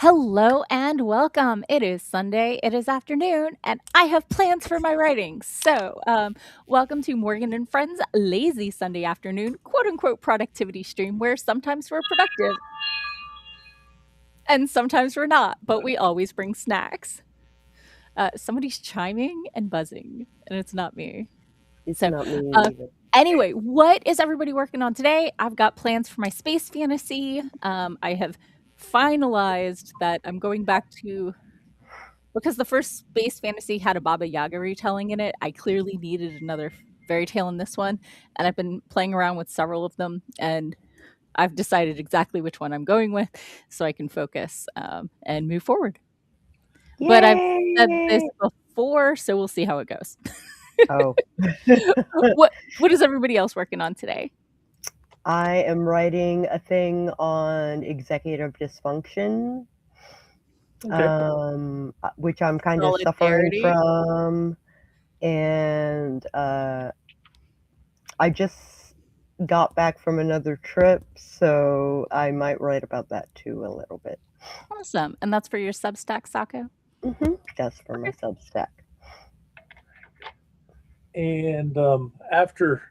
Hello and welcome. It is Sunday, it is afternoon, and I have plans for my writing. Welcome to Morgan and Friends' lazy Sunday afternoon, quote unquote, productivity stream, where sometimes we're productive and sometimes we're not, but we always bring snacks. Somebody's chiming and buzzing, and it's not me. It's So, not me uh, either. anyway, what is everybody working on today? I've got plans for my space fantasy. I have finalized that I'm going back to because the first space fantasy had a Baba Yaga retelling in it. I clearly needed another fairy tale in this one, and I've been playing around with several of them, and I've decided exactly which one I'm going with, so I can focus and move forward. But I've said this Yay! before, so we'll see how it goes. Oh, What is everybody else working on today? I am writing a thing on executive dysfunction, Okay. which I'm kind of suffering Solidarity. from, and I just got back from another trip, so I might write about that too a little bit. Awesome. And that's for your Substack, Sako? That's for my Okay. Substack. And after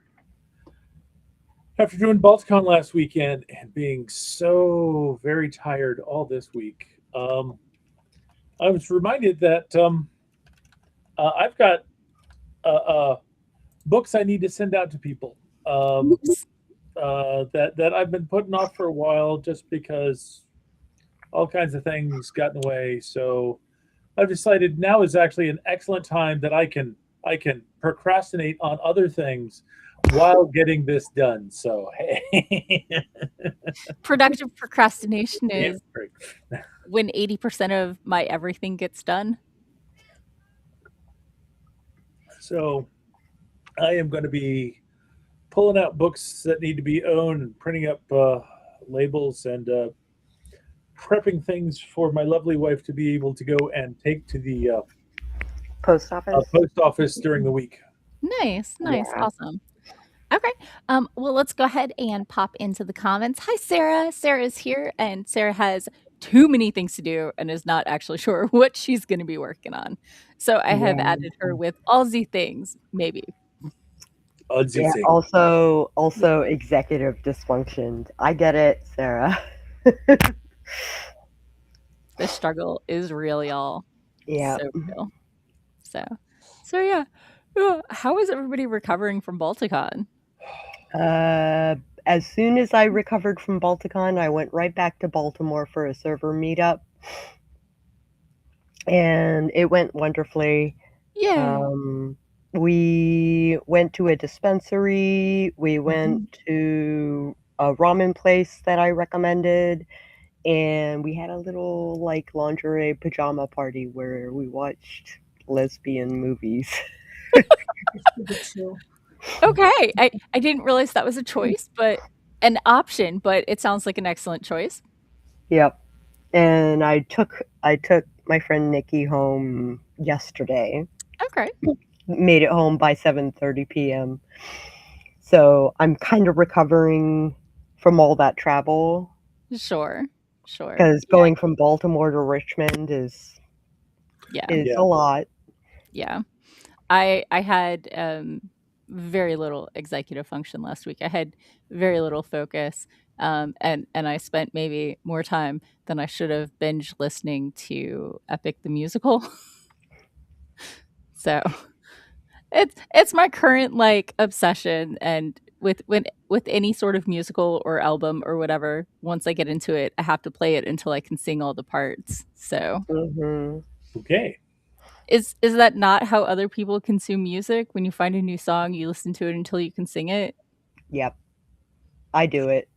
doing Balticon last weekend and being so very tired all this week, I was reminded that I've got books I need to send out to people Oops. that I've been putting off for a while just because all kinds of things got in the way. So I've decided now is actually an excellent time that I can procrastinate on other things while getting this done. So hey, Productive procrastination yeah, is great. when 80% of my everything gets done. So I am going to be pulling out books that need to be owned and printing up labels and prepping things for my lovely wife to be able to go and take to the Post office? post office during the week. Nice, nice, Yeah. awesome. Okay. Well, let's go ahead and pop into the comments. Hi, Sarah. Sarah is here, and Sarah has too many things to do and is not actually sure what she's going to be working on. So I have Yeah. added her with all the things, maybe. Yeah, Thing. also executive dysfunction. I get it, Sarah. The struggle is real, y'all. Yeah. So real. So yeah. How is everybody recovering from Balticon? As soon as I recovered from Balticon, I went right back to Baltimore for a server meetup, and it went wonderfully. Yay. We went to a dispensary. We went to a ramen place that I recommended, and we had a little like lingerie pajama party where we watched lesbian movies. Okay. I didn't realize that was a choice, but an option, but it sounds like an excellent choice. Yep. And I took my friend Nikki home yesterday. Okay. Made it home by 7:30 p.m. So I'm kind of recovering from all that travel Sure. Sure. because going from Baltimore to Richmond is Yeah. a lot. Yeah. I had very little executive function last week. I had very little focus. And I spent maybe more time than I should have binge listening to Epic the Musical. So it's my current like obsession, and with any sort of musical or album or whatever, once I get into it, I have to play it until I can sing all the parts. So Hmm. Okay. is that not how other people consume music? When you find a new song, you listen to it until you can sing it? Yep, I do it.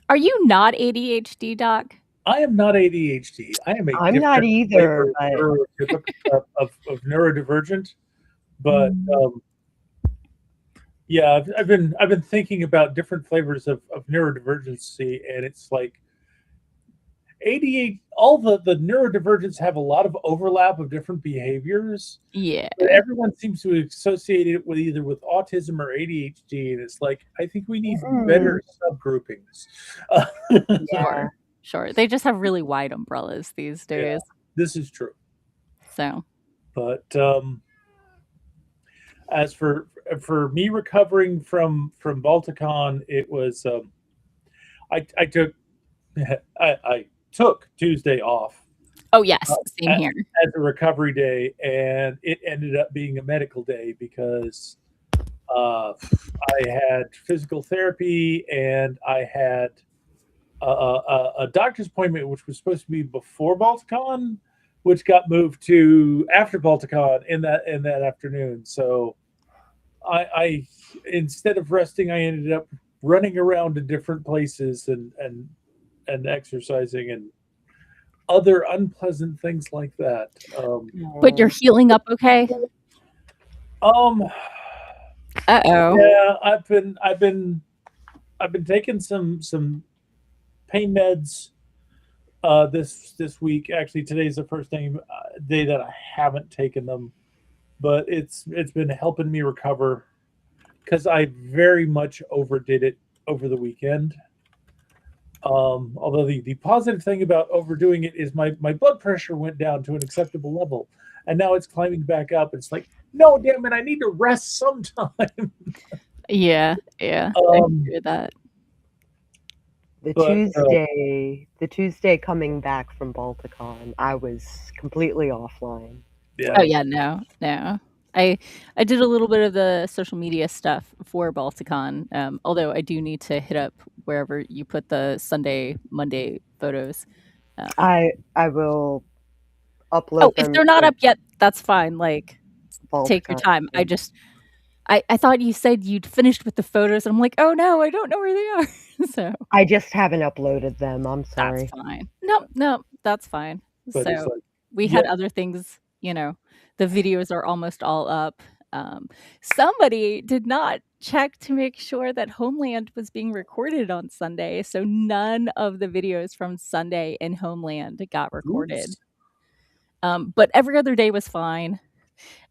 Are you not ADHD, Doc? I am not ADHD. I am a I'm not different either, flavor but of neurodivergent. But Mm. yeah, I've been thinking about different flavors of neurodivergency, and it's like 88. All the neurodivergents have a lot of overlap of different behaviors, Yeah, but everyone seems to associate it with either with autism or ADHD, and it's like I think we need mm, better subgroupings. yeah. sure. Sure. They just have really wide umbrellas these Yeah, days. this is true. So, But as for me recovering from Balticon, it was I took I took Tuesday off oh yes, same as here. a recovery day, and it ended up being a medical day because I had physical therapy and I had a doctor's appointment, which was supposed to be before Balticon, which got moved to after Balticon in that afternoon. So I instead of resting, I ended up running around to different places and exercising and other unpleasant things like that. But you're healing up okay? Um, Uh-oh. yeah, I've been taking some pain meds this week. Actually, today's the first day that I haven't taken them, but it's been helping me recover because I very much overdid it over the weekend. Although the positive thing about overdoing it is my blood pressure went down to an acceptable level, and now it's climbing back up. It's like, no, damn it, I need to rest sometime. Yeah, yeah. I um, hear that. but The Tuesday coming back from Balticon, I was completely offline. Oh yeah, yeah, no, no. I did a little bit of the social media stuff for Balticon, although I do need to hit up wherever you put the Sunday, Monday photos. I will Oh, upload if them they're not to up yet, that's fine. Like, take your Balticon. time. I thought you said you'd finished with the photos, and I'm like, oh no, I don't know where they are. So I just haven't uploaded them. I'm that's sorry. fine. Nope, nope, that's fine. but it's So like, we had yep, other things, the videos are almost all up. Somebody did not check to make sure that Homeland was being recorded on Sunday, so none of the videos from Sunday in Homeland got recorded. oops. But every other day was fine,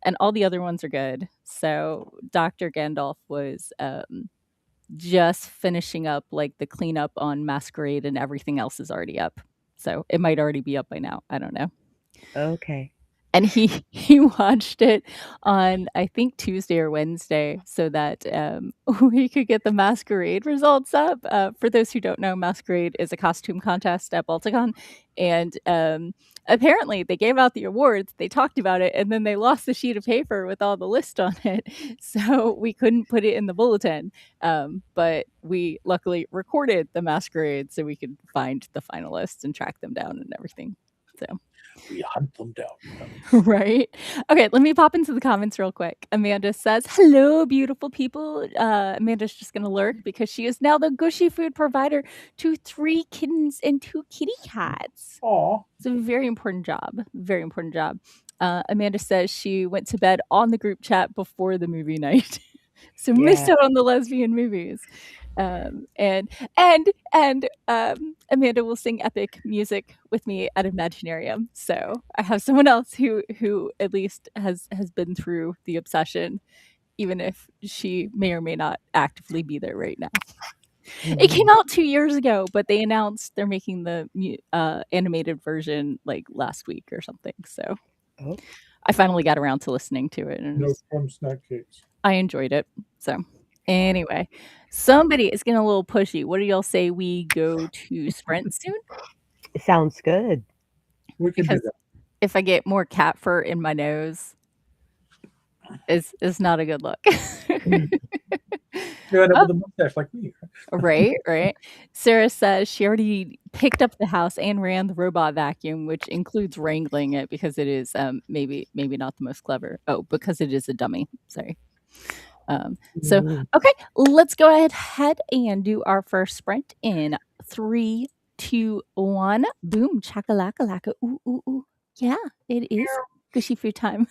and all the other ones are good. So Dr. Gandalf was just finishing up like the cleanup on Masquerade, and everything else is already up. So it might already be up by now. I don't know. Okay. And he he watched it on, I think, Tuesday or Wednesday so that we could get the Masquerade results up. For those who don't know, Masquerade is a costume contest at Balticon, and apparently they gave out the awards, they talked about it, and then they lost the sheet of paper with all the list on it, so we couldn't put it in the bulletin. But we luckily recorded the Masquerade so we could find the finalists and track them down and everything. So We hunt them down. right? Okay, let me pop into the comments real quick. Amanda says, hello, beautiful people. Amanda's just going to lurk because she is now the gushy food provider to 3 kittens and 2 kitty cats. Aw, It's a very important job. Very important job. Amanda says she went to bed on the group chat before the movie night. So missed Yeah. out on the lesbian movies. And Amanda will sing epic music with me at Imaginarium. So I have someone else who at least has been through the obsession, even if she may or may not actively be there right now. It came out 2 years ago, but they announced they're making the animated version like last week or something. So Oh. I finally got around to listening to it, and no crumb snack cakes. I enjoyed it. So anyway, somebody is getting a little pushy. What do y'all say we go to Sprint soon? It sounds good. We can do Because that. if I get more cat fur in my nose, is not a good look. You end up Oh, with a mustache like me. right, right. Sarah says she already picked up the house and ran the robot vacuum, which includes wrangling it because it is maybe not the most clever. Oh, because it is a dummy. Sorry. So okay, let's go ahead and do our first sprint in 3, 2, 1. Boom, chakalaka laka. Ooh, ooh, ooh. Yeah, it is gushy food time.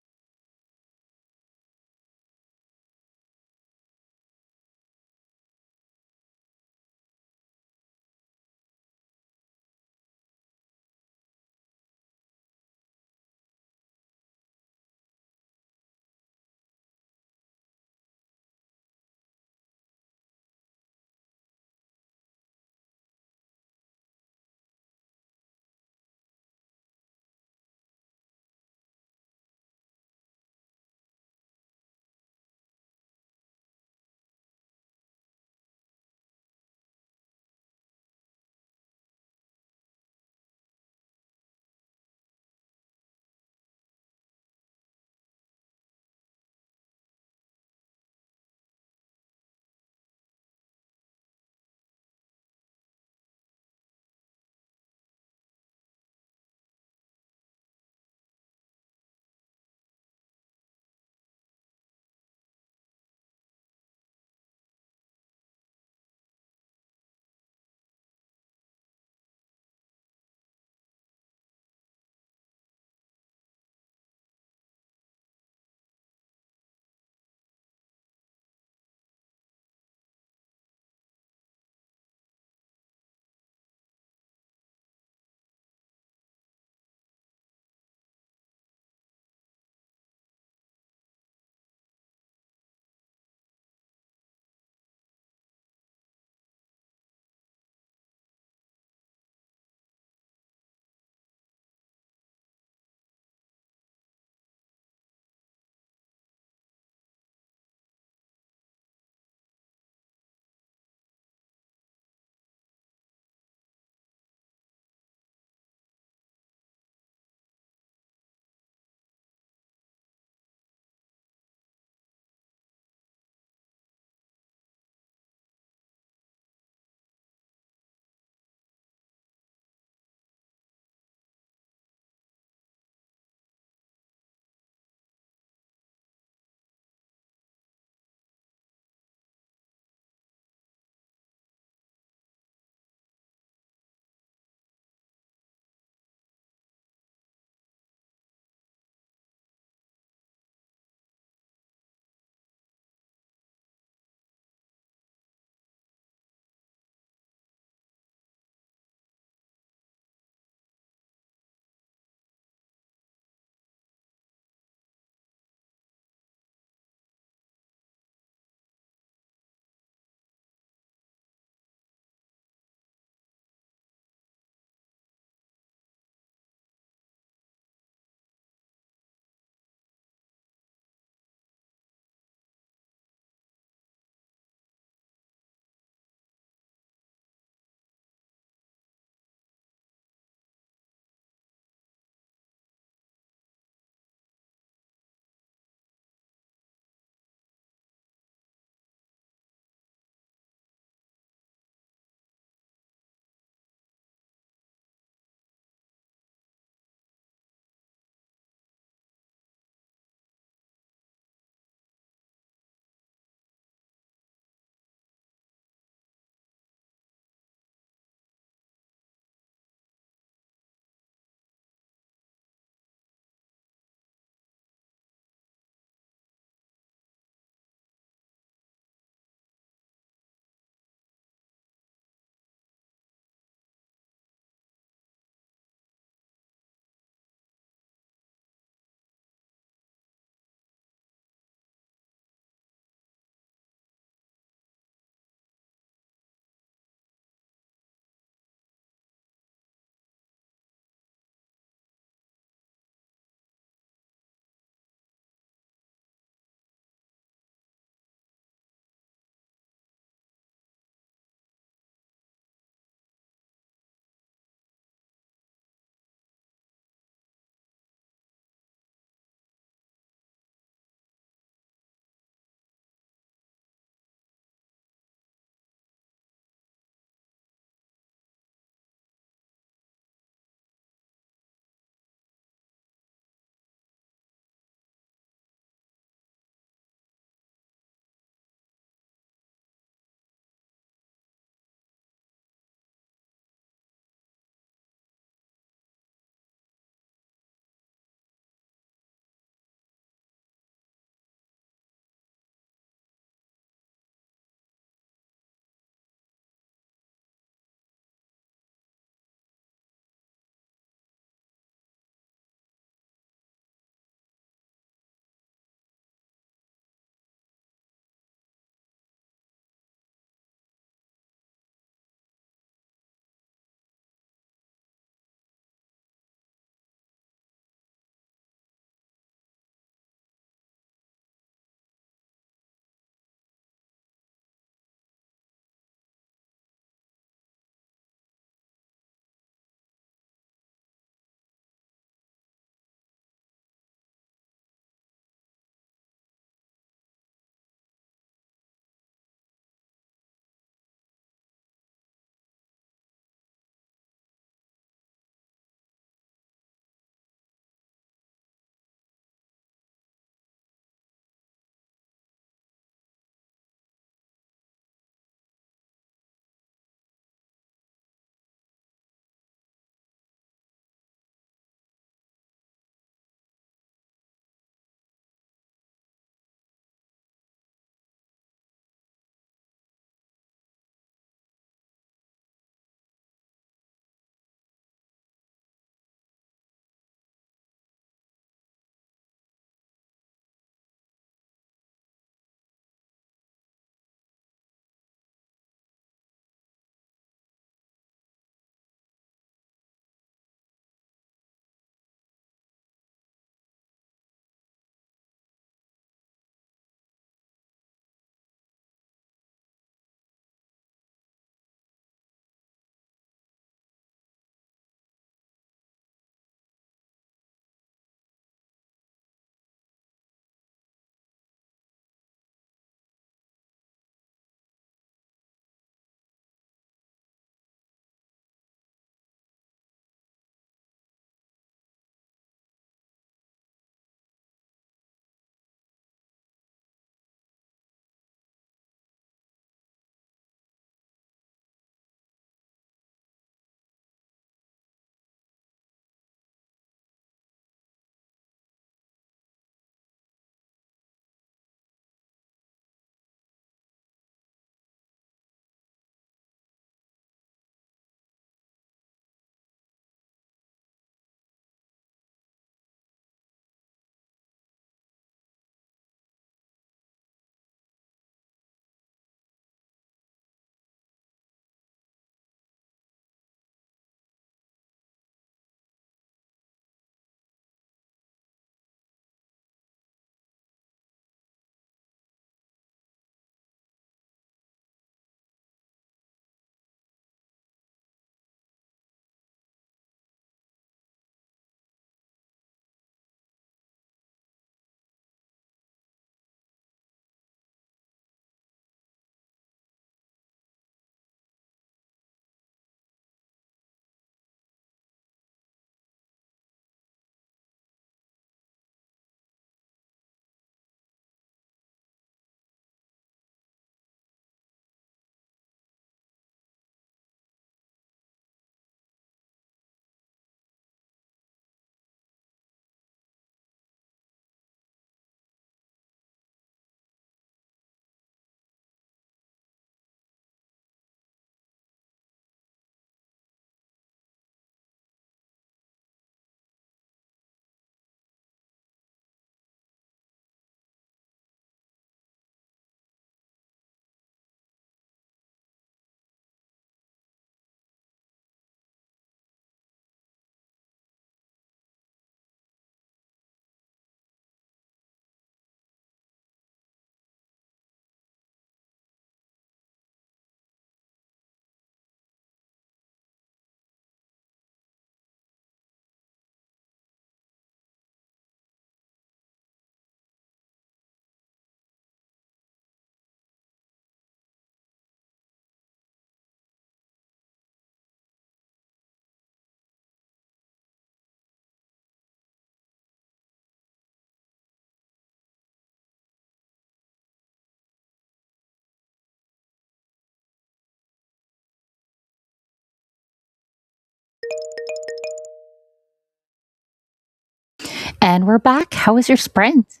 And we're back. How was your sprint?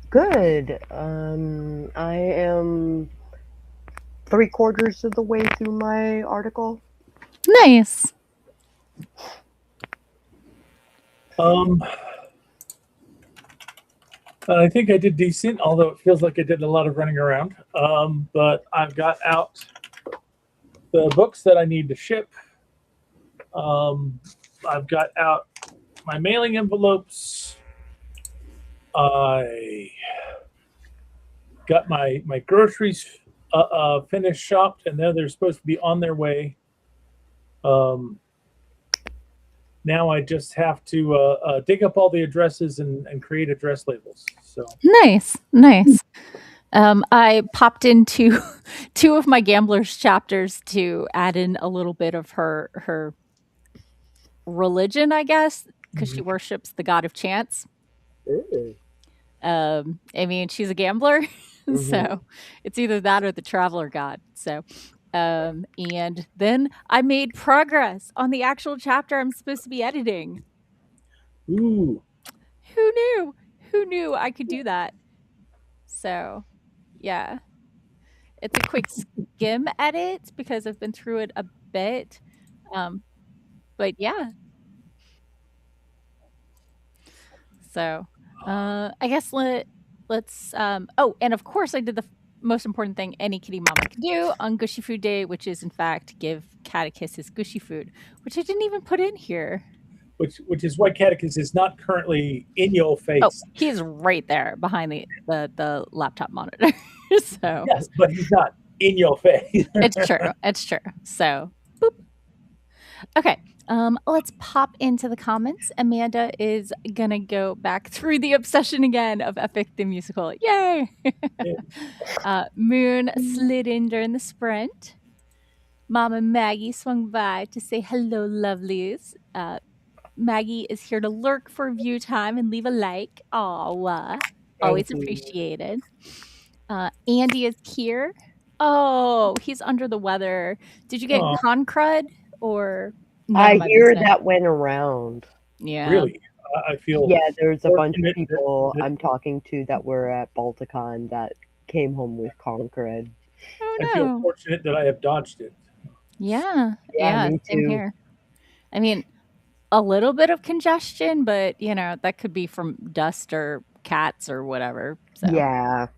Good. I am 3/4 of the way through my article. Nice. I think I did decent, although it feels like I did a lot of running around. But I've got out the books that I need to ship. I've got out my mailing envelopes. I got my groceries finished shopped, and now they're supposed to be on their way. Now I just have to dig up all the addresses and create address labels. So Nice. I popped into 2 of my Gamblers chapters to add in a little bit of her religion, I guess, because she worships the god of chance. Ooh. I mean, she's a gambler, so it's either that or the traveler god. So, and then I made progress on the actual chapter I'm supposed to be editing. Ooh. Who knew? Who knew I could do that? So, yeah. It's a quick skim edit because I've been through it a bit. But yeah. So, I guess let's oh, and of course I did the most important thing any kitty mama can do on Gushy Food Day, which is in fact give Catechus his gushy food, which I didn't even put in here. Which is why Catechus is not currently in your face. Oh, he's right there behind the laptop monitor. So yes, but he's not in your face. It's true. So boop. Okay. Let's pop into the comments. Amanda is gonna go back through the obsession again of Epic the Musical. Yay! Moon slid in during the sprint. Mama Maggie swung by to say hello, lovelies. Maggie is here to lurk for view time and leave a like. Aw, always appreciated. Andy is here. Oh, he's under the weather. Did you get con crud or? I hear that went around. Yeah. Really? I feel. Yeah, there's a bunch of people I'm talking to that were at Balticon that came home with con crud. Oh, no. I feel fortunate that I have dodged it. Yeah, me same too. here. I mean, a little bit of congestion, but you know, that could be from dust or cats or whatever. So. Yeah.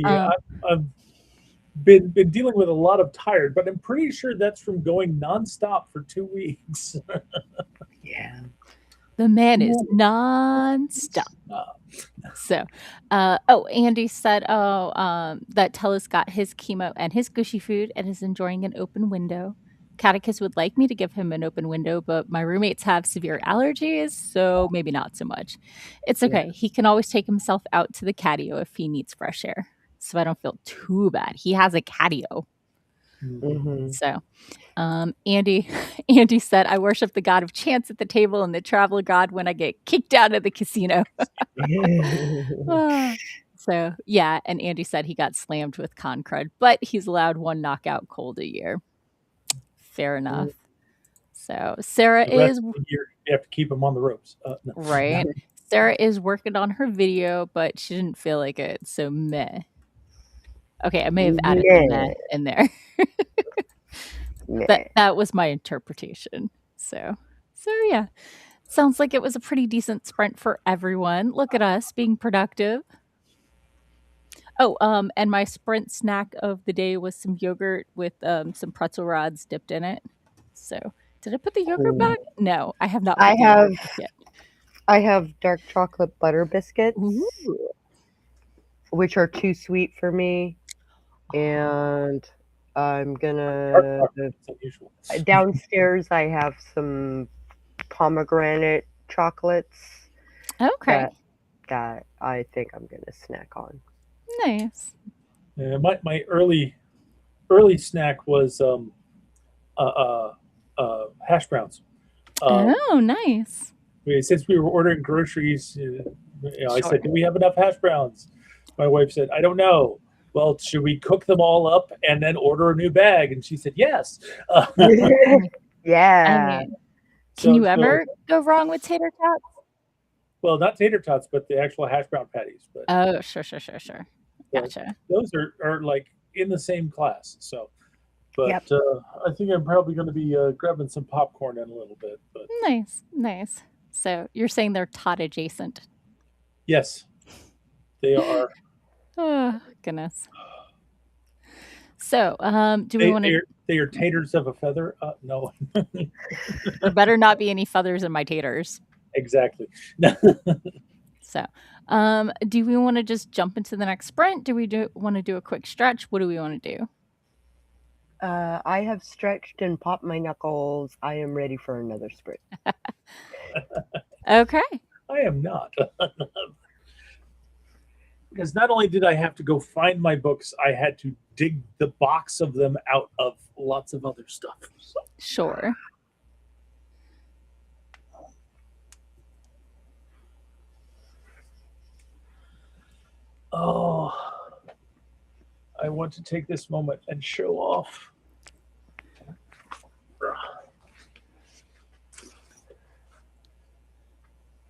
I've been dealing with a lot of tired, but I'm pretty sure that's from going nonstop for 2 weeks. Yeah. The man is nonstop. So, Andy said, that Tellus got his chemo and his gushy food and is enjoying an open window. Catechus would like me to give him an open window, but my roommates have severe allergies, so maybe not so much. It's okay. Yeah. He can always take himself out to the catio if he needs fresh air, so I don't feel too bad. He has a catio. Mm-hmm. So, Andy said, I worship the god of chance at the table and the traveler god when I get kicked out of the casino. So, yeah, and Andy said he got slammed with con crud, but he's allowed 1 knockout cold a year. Fair enough. So Sarah is. You have to keep him on the ropes. No. Right. Sarah is working on her video, but she didn't feel like it. So meh. Okay, I may have added the meh in there. That was my interpretation. So yeah. Sounds like it was a pretty decent sprint for everyone. Look at us being productive. Oh, and my sprint snack of the day was some yogurt with some pretzel rods dipped in it. So, did I put the yogurt back? No, I have not. I have dark chocolate butter biscuits, which are too sweet for me, and I'm gonna downstairs. I have some pomegranate chocolates. Okay. That I think I'm gonna snack on. Nice. My early snack was hash browns. Oh, nice. Since we were ordering groceries, I said, "Do we have enough hash browns?" My wife said, "I don't know." Well, should we cook them all up and then order a new bag? And she said, "Yes." Yeah. I mean, can you ever go wrong with tater tots? well, not tater tots, but the actual hash brown patties. Oh, sure. But Gotcha. those are like in the same class. So, but Yep. I think I'm probably going to be grabbing some popcorn in a little bit. But Nice. So you're saying they're tot adjacent. yes, they are. Oh, goodness. So, do we They want they to? are, they are taters of a feather. No, There better not be any feathers in my taters. exactly. So, do we want to just jump into the next sprint? Do we want to do a quick stretch? What do we want to do? I have stretched and popped my knuckles. I am ready for another sprint. Okay. I am not. Because not only did I have to go find my books, I had to dig the box of them out of lots of other stuff. So. Sure. Oh, I want to take this moment and show off.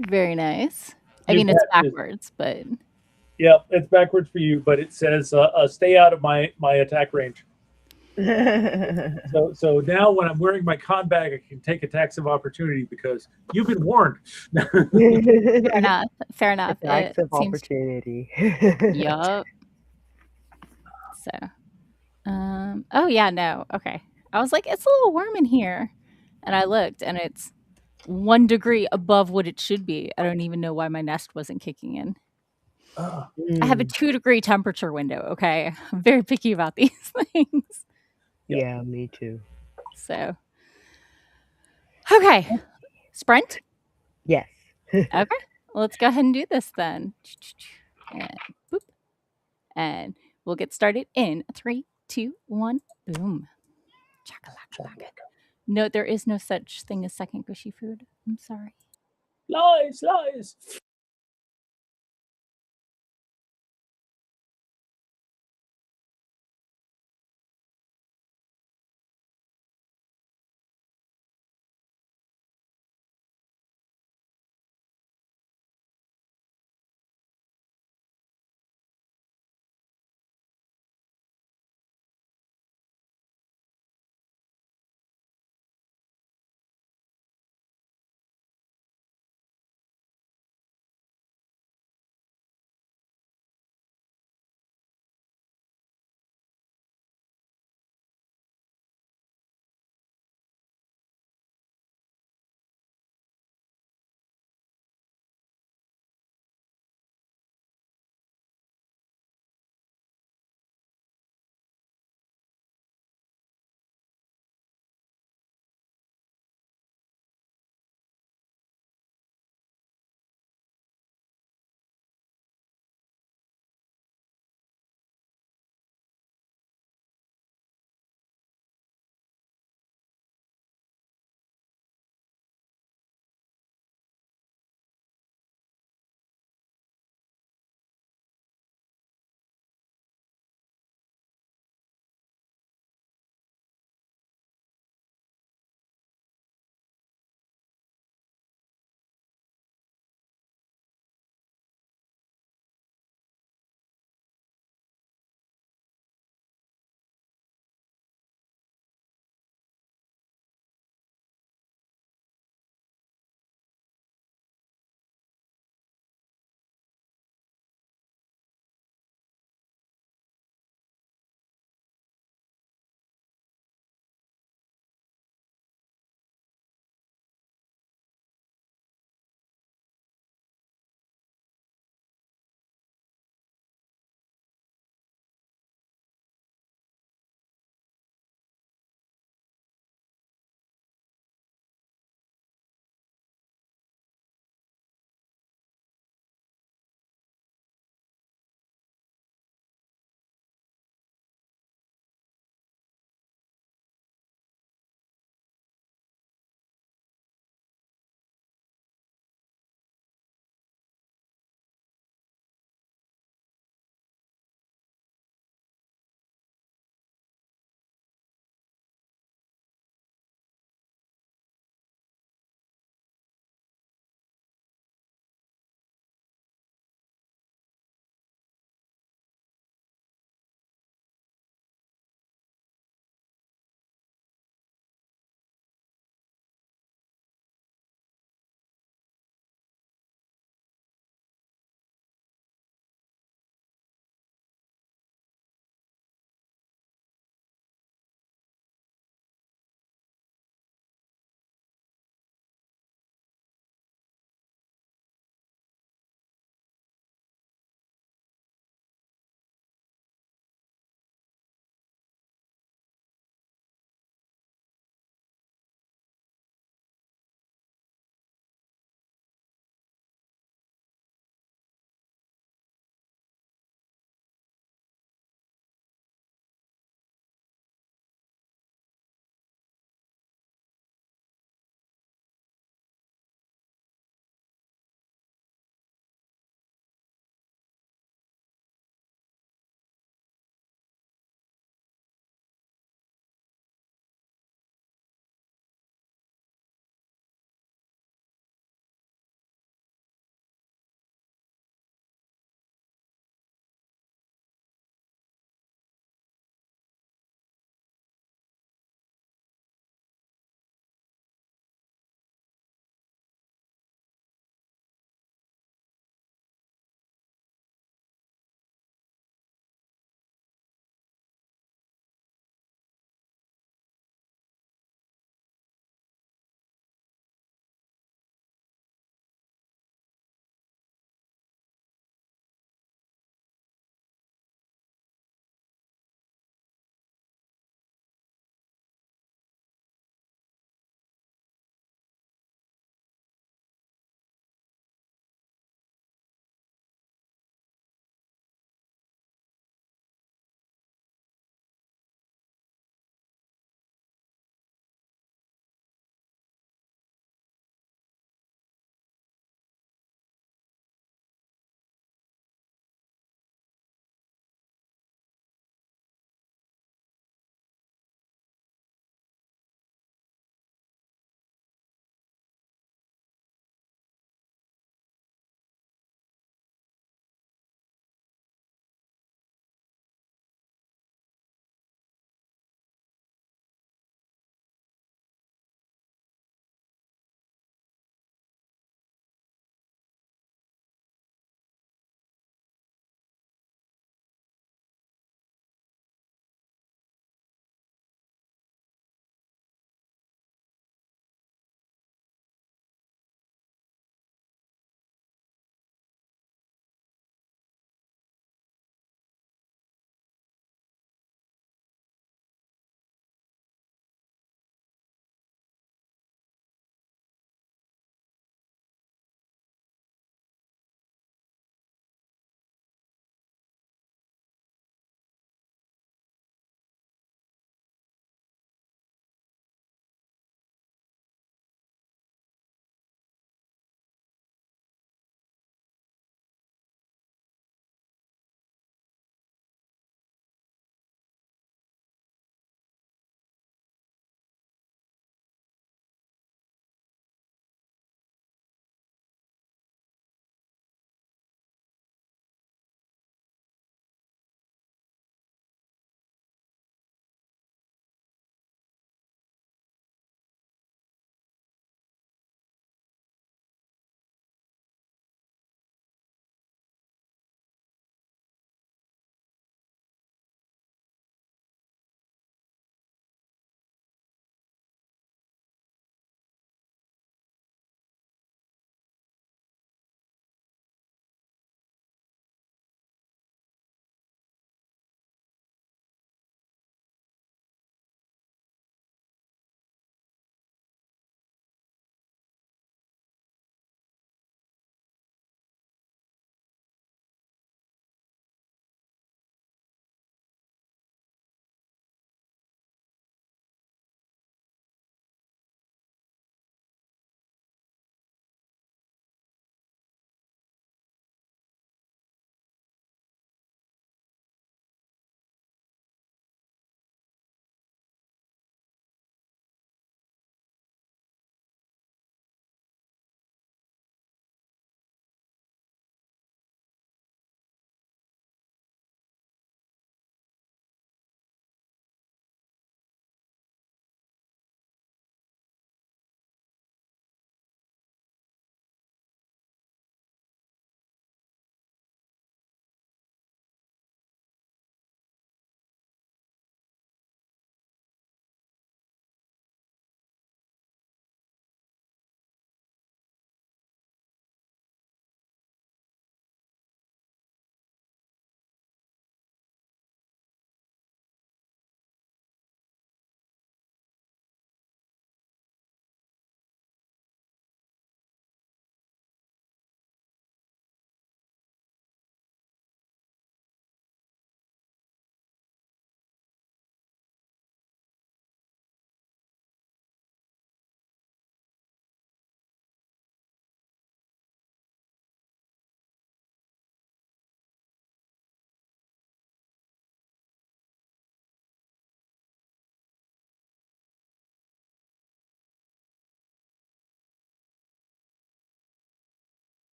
Very nice. I New mean, it's patches. backwards, but Yeah, it's backwards for you, but it says stay out of my attack range. So now when I'm wearing my con bag, I can take attacks of opportunity because you've been warned. fair enough. Attacks It of seems. opportunity. Yup. So, oh yeah, no, okay. I was like, it's a little warm in here, and I looked, and it's 1 degree above what it should be. I don't even know why my nest wasn't kicking in. Ah, I have a Mm, 2-degree temperature window. Okay, I'm very picky about these things. yep. yeah, me too. So, okay, sprint. Yes. Okay, let's go ahead and do this then. And boop, and we'll get started in 3, 2, 1. Boom. Chakalaka. No, there is no such thing as second gushy food. I'm sorry. Lies.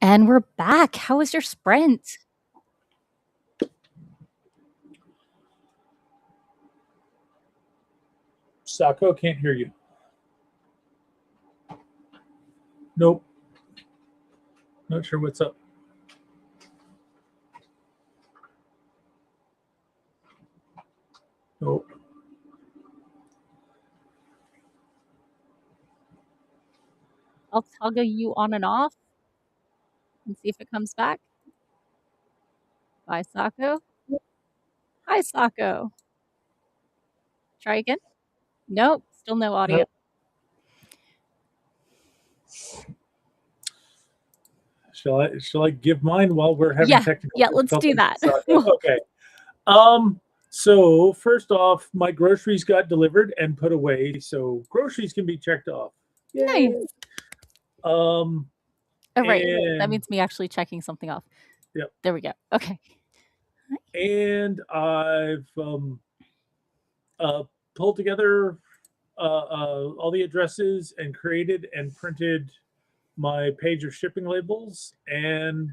And we're back. How was your sprint? Sako, can't hear you. Nope. Not sure what's up. Nope. I'll toggle you on and off and see if it comes back. Bye, Sako. Hi, Sako. Try again. Nope, still no audio. Nope. Shall I give mine while we're having technical let's do that. Okay. So first off, my groceries got delivered and put away, so groceries can be checked off. Yay. Nice. Oh, right. That And means me actually checking something off. Yep. There we go. Okay. and I've pulled together all the addresses and created and printed my page of shipping labels and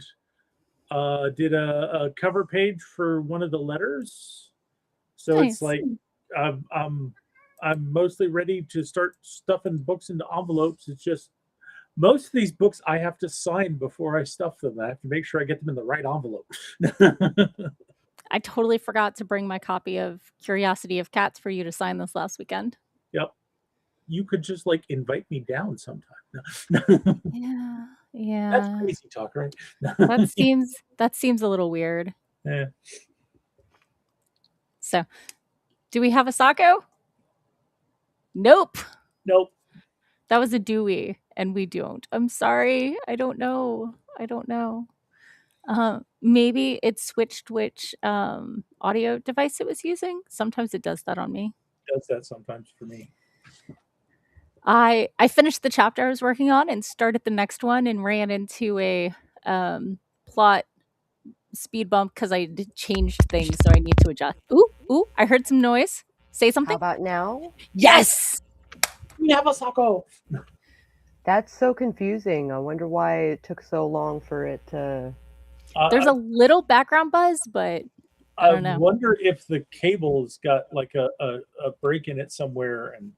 did a cover page for one of the letters. So Nice. it's like I'm mostly ready to start stuffing books into envelopes. It's just most of these books I have to sign before I stuff them. I have to make sure I get them in the right envelope. I totally forgot to bring my copy of Curiosity of Cats for you to sign this last weekend. Yep. You could just like invite me down sometime. Yeah. That's crazy talk, right? that seems a little weird. Yeah. So, do we have a Sako? Nope. That was a Dewey, and we don't. I'm sorry. I don't know. Maybe it switched which audio device it was using. Sometimes it does that on me. It does that sometimes for me. I finished the chapter I was working on and started the next one and ran into a plot speed bump because I changed things, so I need to adjust. Ooh! I heard some noise. Say something. How about now? Yes. We have a Sako. That's so confusing. I wonder why it took so long for it to. There's a little background buzz, but I don't know. I wonder if the cable's got like a break in it somewhere and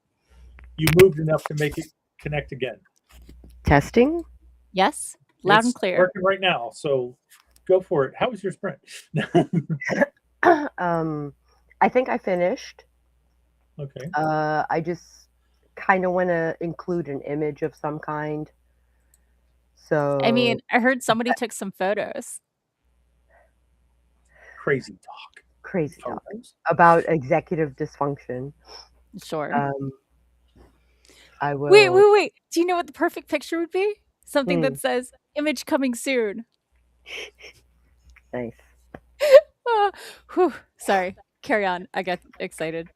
you moved enough to make it connect again. Testing? Yes. Loud and clear. Working right now, so go for it. How was your sprint? I think I finished. Okay. I just kind of want to include an image of some kind. So I mean, I heard somebody took some photos. Crazy talk about executive dysfunction. Sure. I will. Wait. Do you know what the perfect picture would be? Something that says "image coming soon." Nice. Sorry. Carry on. I got excited.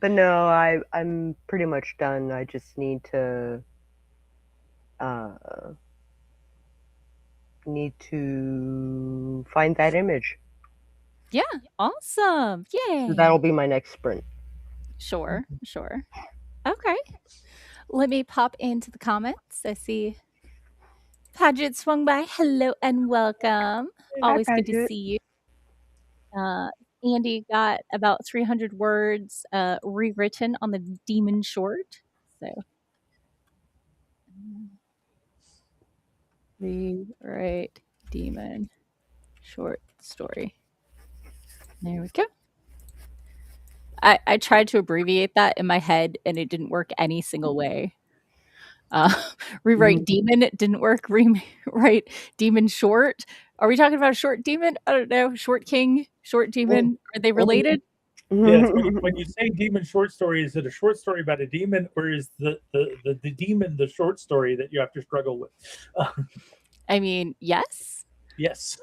But no, I'm pretty much done. I just need to find that image. Yeah, awesome. Yay. So that'll be my next sprint. Sure. Okay. Let me pop into the comments. I see Paget swung by. Hello and welcome. Always good to see you. Andy got about 300 words rewritten on the demon short. So rewrite demon short story. There we go. I tried to abbreviate that in my head and it didn't work any single way. Rewrite demon, it didn't work. Rewrite demon short. Are we talking about a short demon? I don't know. Short king, short demon. Are they related? Yes. When you say demon short story, is it a short story about a demon, or is the demon the short story that you have to struggle with? I mean, yes. Yes.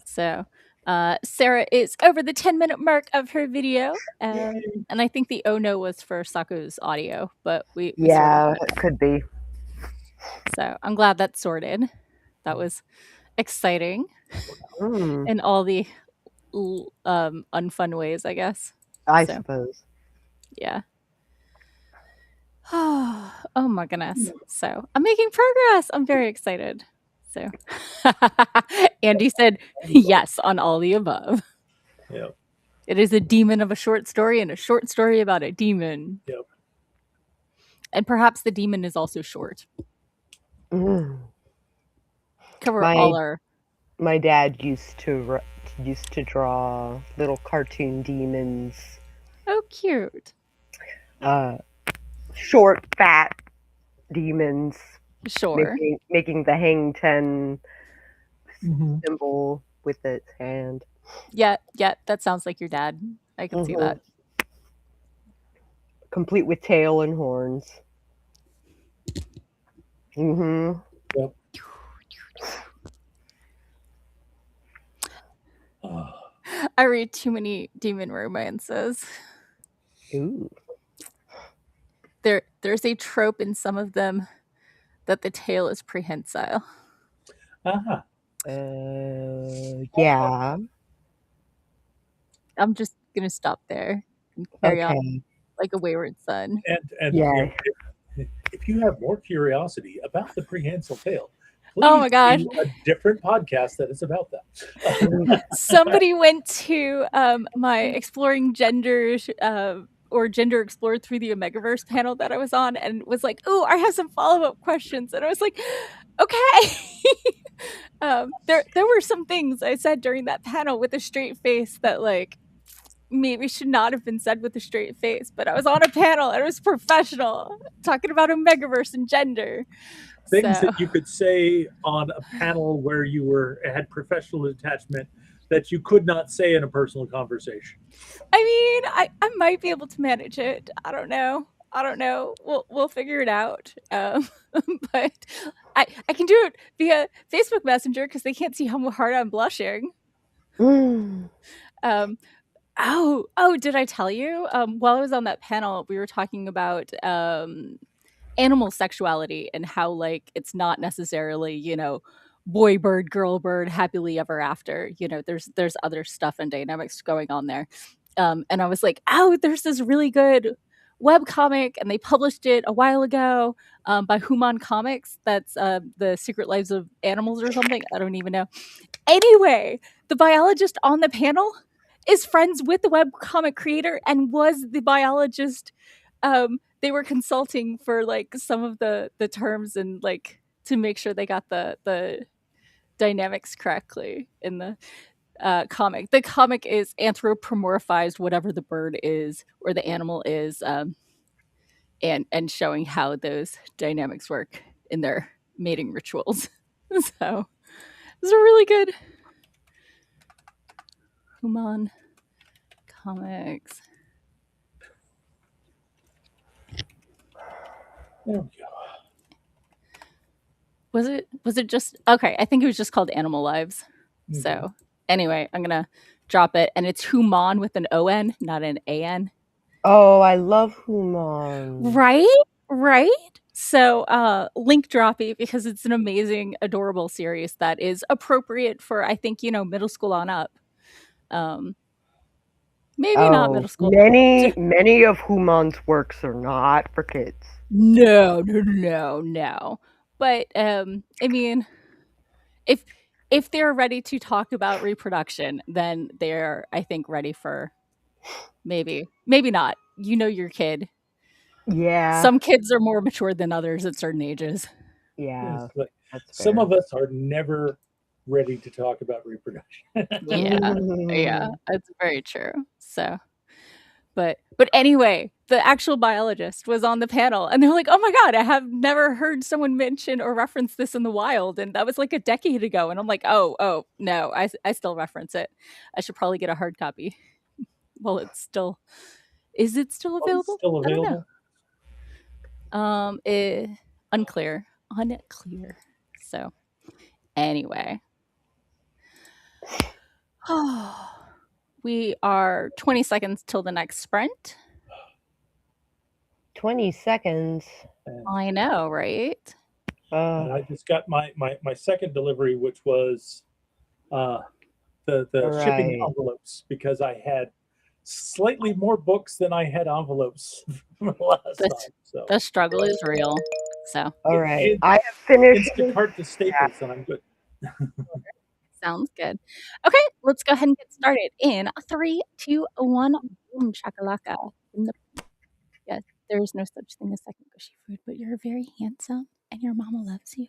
So Sarah is over the 10-minute mark of her video. And I think the oh no was for Sako's audio, but we it could be. So I'm glad that's sorted. That was exciting in all the unfun ways, I guess. I suppose. Yeah. Oh my goodness. So I'm making progress. I'm very excited. So Andy said yes on all the above. Yep. It is a demon of a short story and a short story about a demon. Yep. And perhaps the demon is also short. Mm. Cover My all our. my dad used to draw little cartoon demons, Oh, cute. uh, short, fat demons, Sure. making the hang ten Mm-hmm. symbol with its hand. Yeah, yeah, that sounds like your dad. I can see Hmm. that. Complete with tail and horns. Hmm. Yep. Oh, I read too many demon romances. Ooh. There's a trope in some of them that the tail is prehensile. uh-huh. Yeah. I'm just gonna stop there and carry on Okay. like a wayward son. And Yeah. if you have more curiosity about the prehensile tail, Oh please my gosh. do a different podcast that is about that. Somebody went to my exploring genders or gender explored through the Omegaverse panel that I was on and was like, "Oh, I have some follow-up questions." And I was like, "Okay." There were some things I said during that panel with a straight face that like maybe should not have been said with a straight face, but I was on a panel and it was professional talking about Omegaverse and gender. Things So that you could say on a panel where you had professional attachment that you could not say in a personal conversation. I mean, I might be able to manage it. I don't know. I don't know. We'll figure it out. But I can do it via Facebook Messenger because they can't see how hard I'm blushing. Mm. Um, oh, did I tell you? While I was on that panel, we were talking about animal sexuality and how like it's not necessarily boy bird girl bird happily ever after. There's other stuff and dynamics going on there. And I was like, oh, there's this really good web comic and they published it a while ago by Human Comics. That's the Secret Lives of Animals or something. I don't even know. Anyway, the biologist on the panel is friends with the web comic creator and was the biologist they were consulting for like some of the terms and like to make sure they got the dynamics correctly in the comic. The comic is anthropomorphized whatever the bird is or the animal is, and showing how those dynamics work in their mating rituals. So it's a really good Human Comics. There we go. Was it just okay? I think it was just called Animal Lives. Mhm. So anyway, I'm gonna drop it, and it's Human with an O-N, not an A-N. Oh, I love Human. Right, right. So link droppy because it's an amazing, adorable series that is appropriate for I think middle school on up. Maybe not Oh, middle school. many of Human's works are not for kids. No. But I mean, if they're ready to talk about reproduction, then they're I think ready for maybe not. Your kid. Yeah. Some kids are more mature than others at certain ages. Yes, Yeah, but that's some fair. of us are never ready to talk about reproduction. Yeah, that's very true. So, but anyway, the actual biologist was on the panel, and they're like, "Oh my god, I have never heard someone mention or reference this in the wild," and that was like a decade ago. And I'm like, "Oh no, I still reference it. I should probably get a hard copy." Well, is it still Oh, it's available? still I don't know. available. Unclear. So anyway, we are 20 seconds till the next sprint. 20 seconds. I know, right? And I just got my second delivery, which was the shipping Right. envelopes, because I had slightly more books than I had envelopes from the last time. So The struggle is real. So All right. it, I have finished. Instacart to Staples, and I'm good. sounds good. Okay, let's go ahead and get started in 3, 2, 1. Boom shakalaka. Yes, there is no such thing as second gushy food, but you're very handsome and your mama loves you.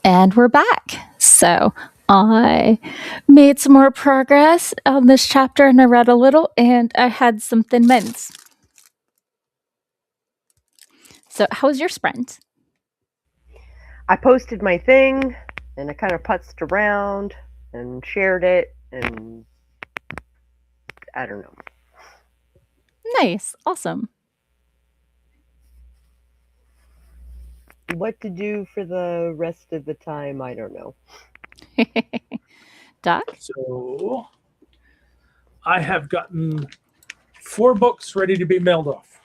And we're back. So I made some more progress on this chapter and I read a little and I had some thin mints. So how was your sprint? I posted my thing and I kind of putzed around and shared it, and I don't know. Nice. Awesome. What to do for the rest of the time, I don't know. Doc? So I have gotten 4 books ready to be mailed off,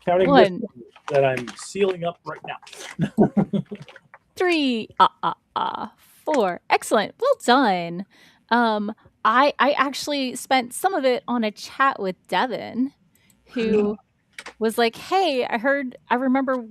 counting this One, one that I'm sealing up right now. 3, 4. Excellent. Well done. I actually spent some of it on a chat with Devin, who was like, "Hey, I remember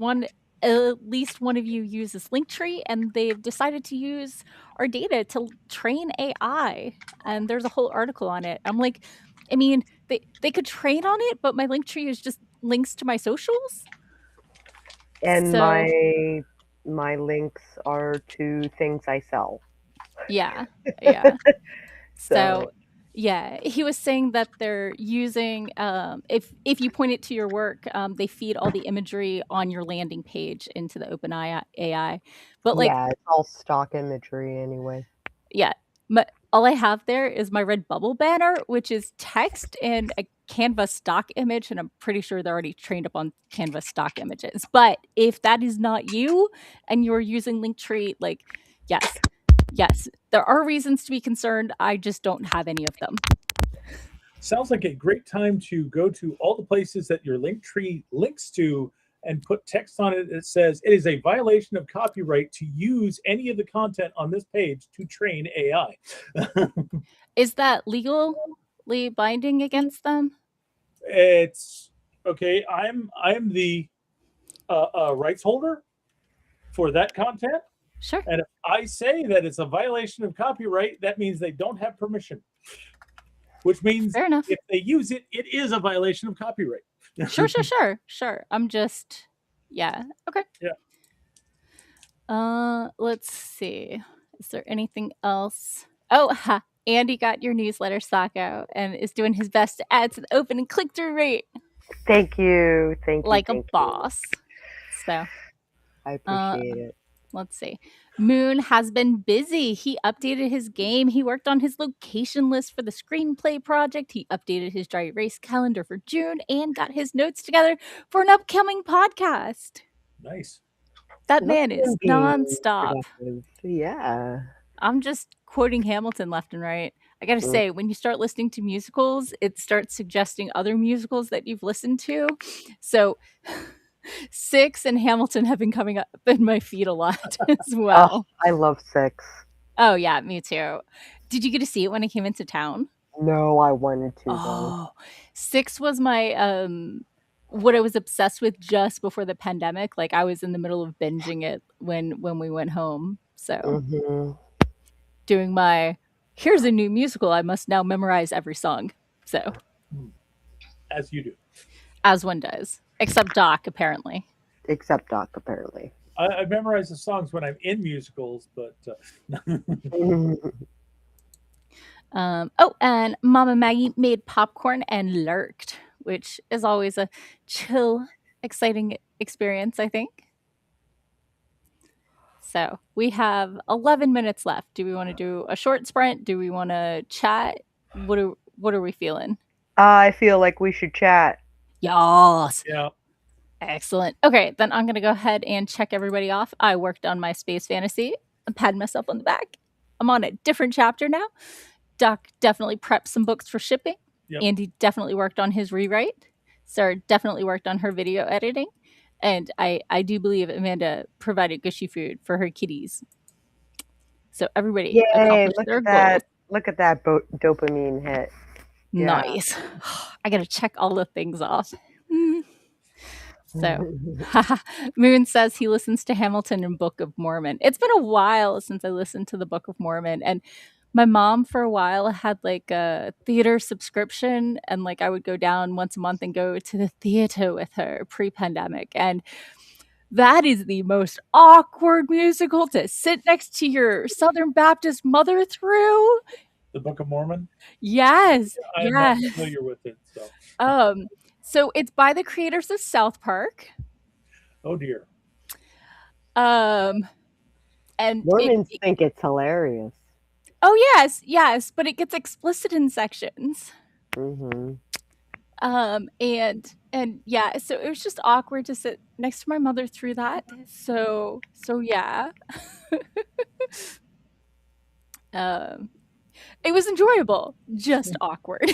at least one of you use this Linktree, and they've decided to use our data to train AI." And there's a whole article on it. I'm like, I mean, they could train on it, but my Linktree is just links to my socials. And So my links are to things I sell. yeah. So So yeah, he was saying that they're using if you point it to your work, they feed all the imagery on your landing page into the OpenAI. But like, yeah, it's all stock imagery anyway. yeah, all I have there is my red bubble banner, which is text and a Canva stock image, and I'm pretty sure they're already trained up on Canva stock images. But if that is not you and you're using Linktree, like, yes, there are reasons to be concerned. I just don't have any of them. Sounds like a great time to go to all the places that your link tree links to and put text on it that says it is a violation of copyright to use any of the content on this page to train AI. Is that legally binding against them? It's okay. I'm the rights holder for that content, Sure. and if I say that it's a violation of copyright, that means they don't have permission. Which means Fair enough. if they use it, it is a violation of copyright. Sure. I'm just, yeah. Okay. Yeah. Let's see. Is there anything else? Oh, Andy got your newsletter, Sako, and is doing his best to add to the open and click through rate. Thank you. Like a boss. So I appreciate it. Let's see. Moon has been busy. He updated his game. He worked on his location list for the screenplay project. He updated his dry erase calendar for June and got his notes together for an upcoming podcast. Nice. That man is nonstop. Yeah. I'm just quoting Hamilton left and right. I gotta say, when you start listening to musicals, it starts suggesting other musicals that you've listened to. So Six and Hamilton have been coming up in my feed a lot as well. I love Six. Oh yeah, me too. Did you get to see it when I came into town? No, I wanted to. Oh, Six was my what I was obsessed with just before the pandemic. Like I was in the middle of binging it when we went home. So doing my here's a new musical, I must now memorize every song. So as you do. As one does. Except Doc, apparently. I memorize the songs when I'm in musicals, but and Mama Maggie made popcorn and lurked, which is always a chill, exciting experience, I think. So we have 11 minutes left. Do we want to do a short sprint? Do we want to chat? What are we feeling? I feel like we should chat. Yes. Yeah. Excellent. Okay, then I'm going to go ahead and check everybody off. I worked on my space fantasy. I'm patting myself on the back. I'm on a different chapter now. Doc definitely prepped some books for shipping. Yep. Andy definitely worked on his rewrite. Sarah definitely worked on her video editing. And I do believe Amanda provided gushy food for her kitties. So everybody accomplished their goals. Look at that dopamine hit. Nice. Yeah. I got to check all the things off. So Moon says he listens to Hamilton and Book of Mormon. It's been a while since I listened to the Book of Mormon. And my mom for a while had like a theater subscription, and like I would go down once a month and go to the theater with her pre-pandemic. And That is the most awkward musical to sit next to your Southern Baptist mother through. The Book of Mormon. Yes, I am not yes. familiar with it, so. So it's by the creators of South Park. Oh dear. Um, and Mormons think it's hilarious. oh yes, but it gets explicit in sections. Mm-hmm. And yeah, so it was just awkward to sit next to my mother through that. So yeah. um, it was enjoyable, just awkward.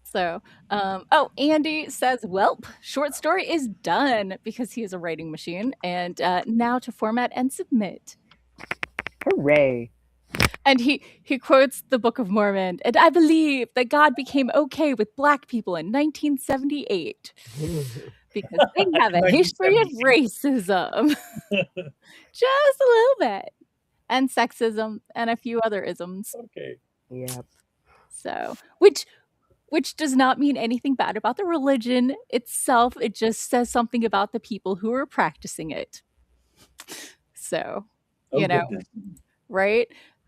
So, oh, Andy says, "Welp, short story is done," because he is a writing machine, and now to format and submit. Hooray! And he quotes the Book of Mormon, and I believe that God became okay with black people in 1978 because they have a history of racism, just a little bit, and sexism, and a few other isms. Okay. Yep. So, which does not mean anything bad about the religion itself. It just says something about the people who are practicing it. So, Oh you know, goodness. right?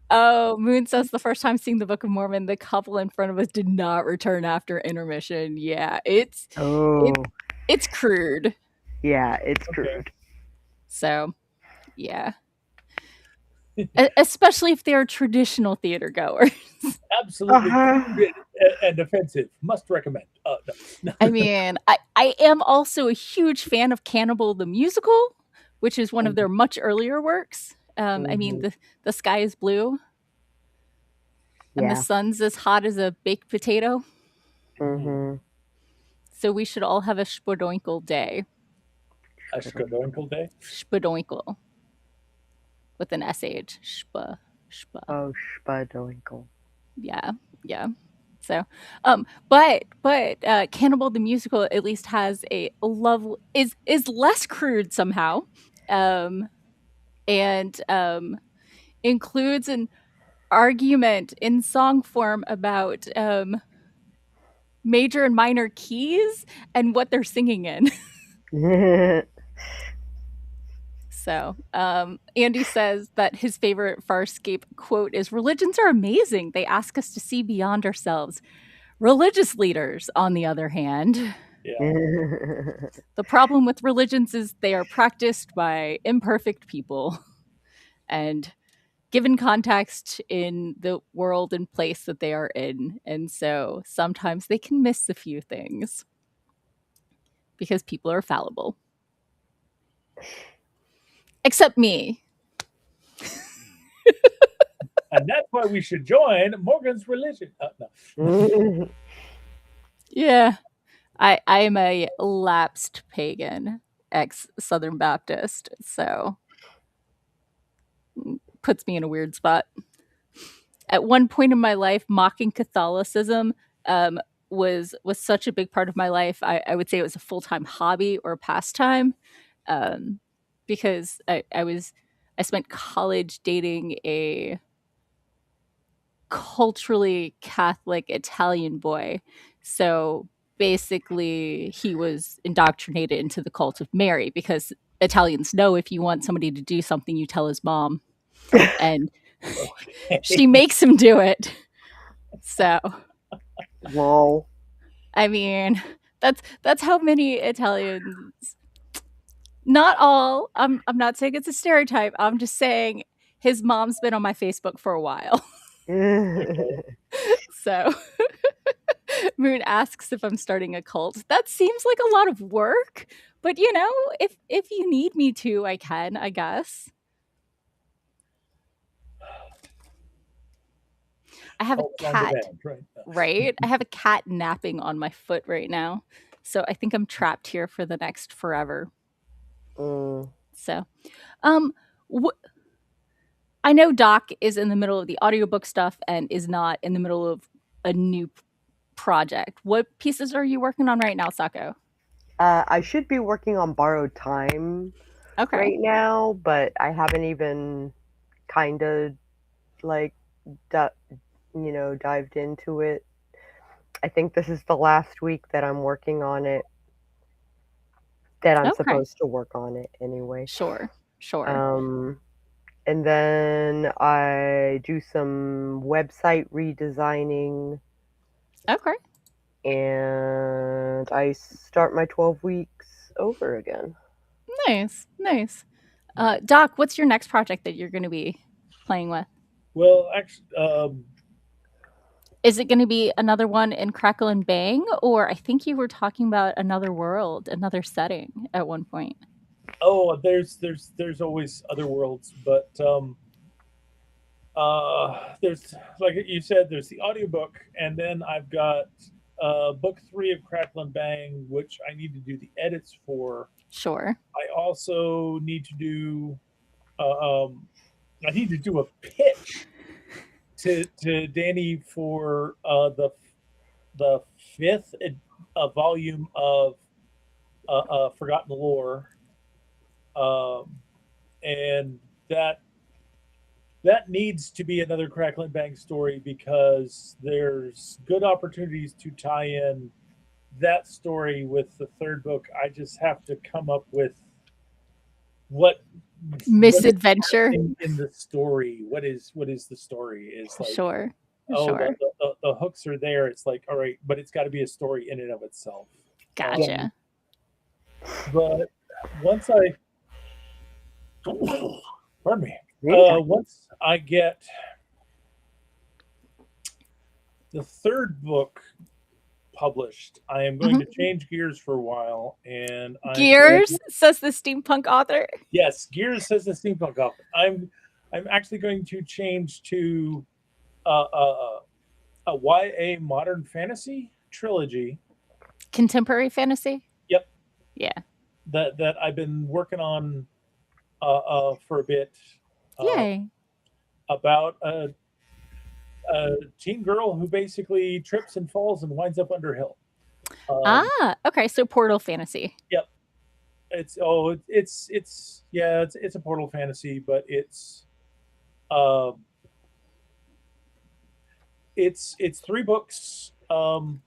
Oh, Moon says the first time seeing the Book of Mormon, the couple in front of us did not return after intermission. Yeah, Oh, it's crude. yeah, it's Okay. crude. So, yeah. Especially if they're traditional theater goers. Absolutely Uh-huh. crude and offensive. Must recommend. No. I mean, I am also a huge fan of Cannibal the Musical, which is one of their much earlier works. I mean, Mhm. the sky is blue and the Yeah. sun's as hot as a baked potato. Mm-hmm. So we should all have a Spodoinkle day. A Skodoinkle day. Spodoinkle. With an SH. Spa. Oh, Spadoinkle. Yeah. Yeah. So, but Cannibal the Musical at least has a love is less crude somehow, and includes an argument in song form about major and minor keys and what they're singing in. So, Andy says that his favorite Farscape quote is, "Religions are amazing. They ask us to see beyond ourselves. Religious leaders, on the other hand, Yeah. the problem with religions is they are practiced by imperfect people and given context in the world and place that they are in. And so sometimes they can miss a few things because people are fallible. Except me." And that's why we should join Morgan's religion. No. Yeah. I am a lapsed pagan, ex Southern Baptist, so puts me in a weird spot. At one point in my life, mocking Catholicism was such a big part of my life. I would say it was a full time hobby or pastime, um, because I spent college dating a culturally Catholic Italian boy. So basically, he was indoctrinated into the cult of Mary because Italians know if you want somebody to do something, you tell his mom, and she makes him do it. So, Lol. I mean, that's how many Italians. Not all. I'm not saying it's a stereotype. I'm just saying his mom's been on my Facebook for a while. So Moon asks if I'm starting a cult. That seems like a lot of work, but if you need me to, I can, I guess. I have a cat, right? I have a cat napping on my foot right now. So I think I'm trapped here for the next forever. So, um I know Doc is in the middle of the audiobook stuff and is not in the middle of a new project. What pieces are you working on right now, Sako? I should be working on Borrowed Time Okay. right now, but I haven't even kind of like dived into it. I think this is the last week that I'm working on it. that I'm Okay. supposed to work on it anyway. Sure. And then I do some website redesigning, Okay. and I start my 12 weeks over again. Nice. Nice. Nice. Doc, what's your next project that you're going to be playing with? Well, actually, Is it going to be another one in Crackle and Bang, or I think you were talking about another world, another setting at one point? oh, there's always other worlds, but there's, like you said, there's the audiobook, and then I've got book 3 of Crackle and Bang, which I need to do the edits for. Sure. I also need to do I need to do a pitch to Danny for the fifth volume of Forgotten Lore, um, and that needs to be another Crackle and Bang story because there's good opportunities to tie in that story with the third book. I just have to come up with what Misadventure. in the story. What is the story? Is like, Sure. oh, Sure. the hooks are there. It's like, all right, but it's got to be a story in and of itself. Gotcha. But once I, pardon me, once I get the third book published, I am going to change gears for a while. And Gears, says the steampunk author. Yes, Gears, says the steampunk author. I'm actually going to change to a YA modern fantasy trilogy. Contemporary fantasy? Yep. Yeah. That I've been working on for a bit. Yay. About a teen girl who basically trips and falls and winds up under a hill. Okay, so portal fantasy. Yep. It's a portal fantasy, but it's 3 books. The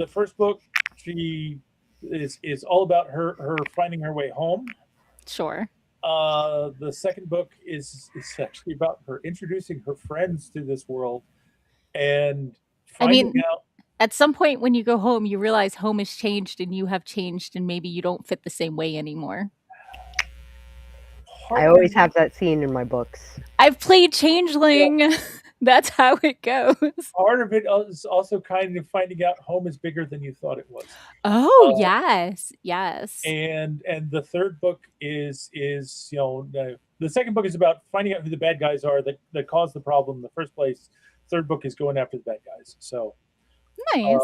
first book, she is all about her finding her way home. Sure. The second book is actually about her introducing her friends to this world and finding out. At some point when you go home, you realize home has changed and you have changed, and maybe you don't fit the same way anymore. I always have that scene in my books. I've played Changeling. Yeah. That's how it goes. Part of it is also kind of finding out home is bigger than you thought it was. Oh, yes. And the third book is the second book is about finding out who the bad guys are that caused the problem in the first place. Third book is going after the bad guys. So nice.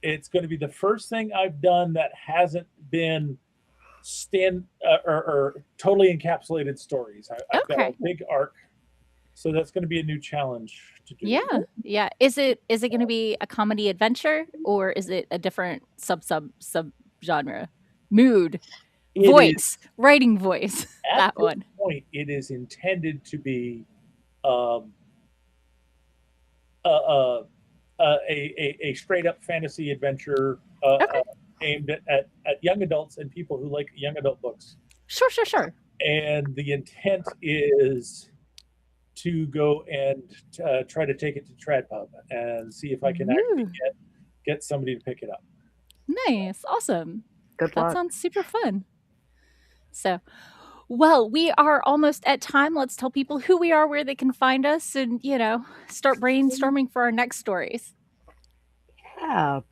It's going to be the first thing I've done that hasn't been or totally encapsulated stories. I've got a big arc, so that's going to be a new challenge to do. Yeah. Is it going to be a comedy adventure, or is it a different sub genre? Mood, voice, writing voice. That one. Point, it is intended to be a straight up fantasy adventure aimed at young adults and people who like young adult books. Sure. And the intent is to go and try to take it to TradPub and see if I can actually get somebody to pick it up. Nice. Awesome. Good luck. That sounds super fun. So, well, we are almost at time. Let's tell people who we are, where they can find us, and, start brainstorming for our next stories. Yeah.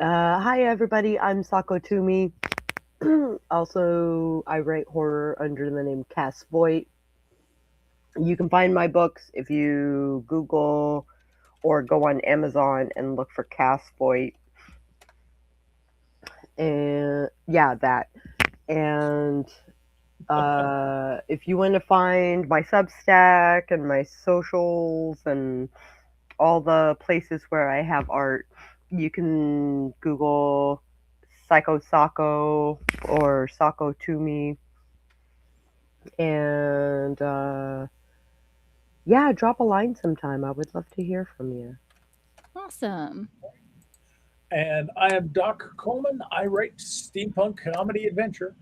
Hi, everybody. I'm Sako Tumi. Also, I write horror under the name Voit. You can find my books if you Google or go on Amazon and look for Voit. And yeah, that. And if you want to find my Substack and my socials and all the places where I have art, you can Google Psycho Sako or Sako Tumi. And drop a line sometime. I would love to hear from you. Awesome. And I am Doc Coleman. I write steampunk comedy adventure.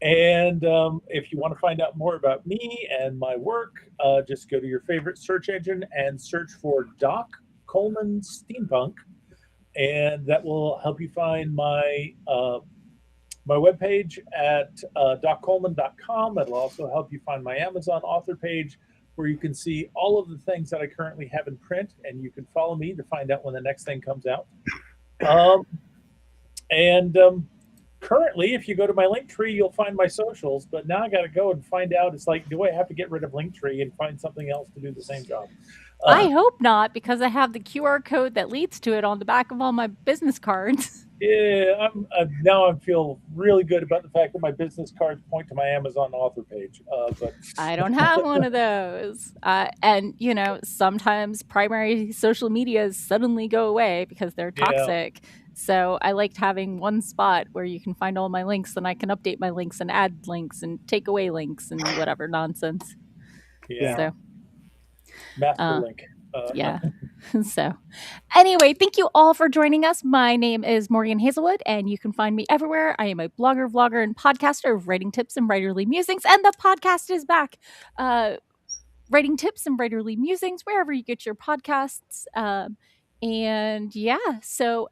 And if you want to find out more about me and my work, just go to your favorite search engine and search for Doc Coleman Steampunk, and that will help you find my webpage at doccoleman.com. It'll also help you find my Amazon author page, where you can see all of the things that I currently have in print, and you can follow me to find out when the next thing comes out. And currently, if you go to my link tree, you'll find my socials. But now I got to go and find out. It's like, do I have to get rid of Linktree and find something else to do the same job? I hope not, because I have the QR code that leads to it on the back of all my business cards. Yeah, now I feel really good about the fact that my business cards point to my Amazon author page. But I don't have one of those. And, sometimes primary social medias suddenly go away because they're toxic. Yeah. So I liked having one spot where you can find all my links, and I can update my links and add links and take away links and whatever nonsense. Yeah. So, Master link. Yeah. So anyway, thank you all for joining us. My name is Morgan Hazelwood, and you can find me everywhere. I am a blogger, vlogger, and podcaster of writing tips and writerly musings, and the podcast is back. Writing tips and writerly musings, wherever you get your podcasts. And yeah, so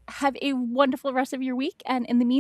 have a wonderful rest of your week. And in the meantime,